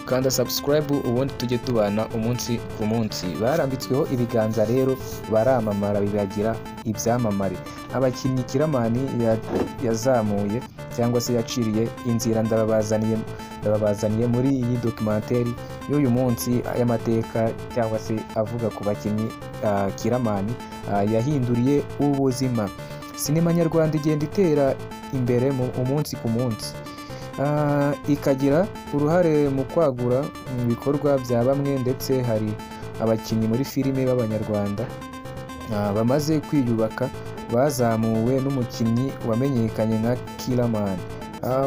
kanda subscribe ubundi tujye tubana umunsi ku munsi. Barambitsweho ibiganza rero baramamara bibagira ibyamamare. Abakinnyi Kiramani yazamuye cyangwa se yaciriye inzira ndababazaniye muri iyi documentaire y'uyu munsi y'amateka cyangwa se avuga ku bakinnyi Kiramani yahinduriye ubuzima. Sinema nyarwanda igenda itera imbere umunsi ku munsi, ikagira uruhare mu kwagura ibikorwa bya bamwe, ndetse hari abakinnyi muri filime b'abanyarwanda bamaze kwiyubaka bazamuwe n'umukinnyi wamenyekanye nka Kiramani.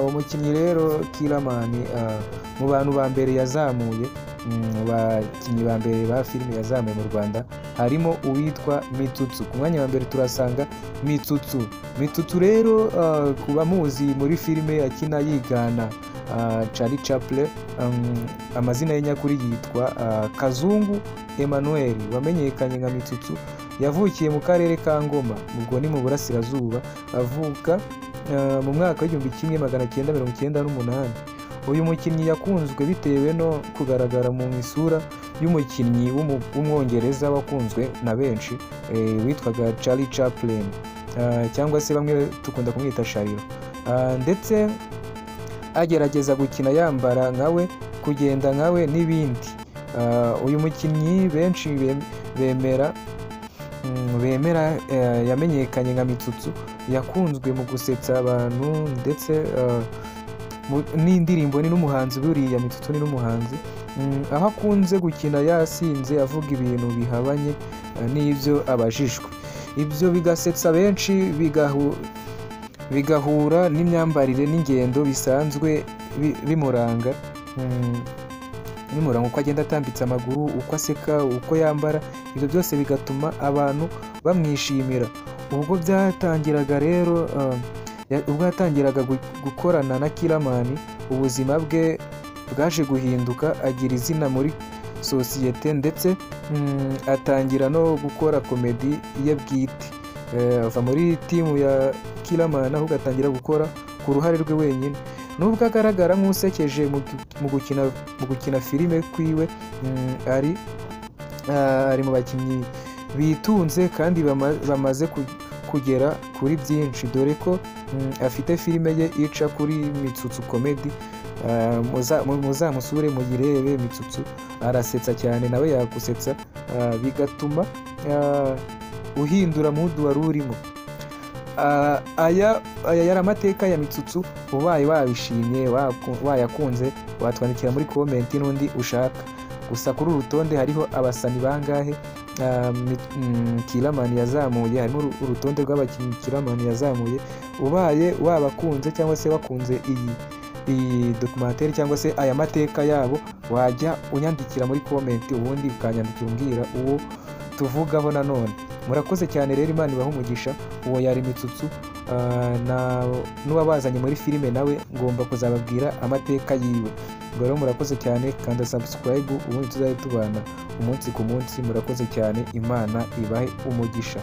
Umukinnyi rero Kiramani mu bantu ba mbere yazamuye, mu bakinnyi ba mbere ba filime yazamuye mu Rwanda harimo uwitwa Mitsutsu. Ku mwanya wa mbere turasanga Mitsutsu rero kuba muzi muri filime akina yigana Charlie Chaplin, amazina ye nyakuri yitwa Kazungu Emmanuel, wamenyekanye nka Mitsutsu. Yavukiye mu karere ka Ngoma, ubwo ni mu burasirazuba, avuka mu mwaka w'1998. Uyu mukinnyi yakunzwe bitewe no kugaragara mu isura y'umukinnyi w'umwongereza wakunzwe na benshi witwaga Charlie Chaplin, cyangwa se bamwe tukunda kumwita Shariro, ndetse agerageza gukina yambara nkawe, kugenda nkawe n'ibindi. Uyu mukinnyi benshi bemera yamenyekanye nka Mitsutsu, yakunzwe mu gusetsa abantu, ndetse n'indirimbo ni n'umuhanzi. Buriya Mitsutsu ni n'umuhanzi, aho akunze gukina yasinze avuga ibintu bihabanye n'ibyo abajijwe. Ibyo bigasetsa benshi, bigahura n'imyambarire n'ingendo bisanzwe bimuranga uko agenda atambitse amaguru, uko aseka, uko yambara. Ibyo byose bigatuma abantu bamwishimira. Ubwo yatangiraga gukorana na Kiramani, ubuzima bwe bwaje guhinduka, agira izina muri sosiyete, ndetse atangira no gukora komedi ye bwite. Ava muri timu ya Kiramani ahubwo atangira gukora ku ruhare rwe wenyine. Nubwo agaragara nk'usekeje mu gukina filime kwiwe, ari mu bakinnyi bitunze kandi bamaze kugera kuri byinshi, dore ko afite filime ye ica kuri Mitsutsu Comedy. Muzamusure muyirebe. Mitsutsu arasetsa cyane, nawe yagusetsa, bigatuma uhindura mudu wari urimo. Aya yari amateka ya Mitsutsu. Ubaye wabishimye, wayakunze, watwandikira muri comment n'undi ushaka. Gusa kuri uru rutonde hariho abasani bangahe Kiramani yazamuye, harimo urutonde rw'abakinnyi Kiramani yazamuye. Ubaye wabakunze cyangwa se wakunze iyi documentaire cyangwa se aya mateka yabo, wajya unyandikira muri comment, ubundi ukanyandikira umbwira uwo tuvugaho. Nanone murakoze cyane rero, Imana ibahe umugisha. Uwo yari Mitsutsu, n'uwabazanye muri filime nawe ngomba kuzababwira amateka yiwe. Ubwo rero murakoze cyane, kanda subscribe ubundi tuzajya tubana umunsi ku munsi. Murakoze cyane, Imana ibahe umugisha.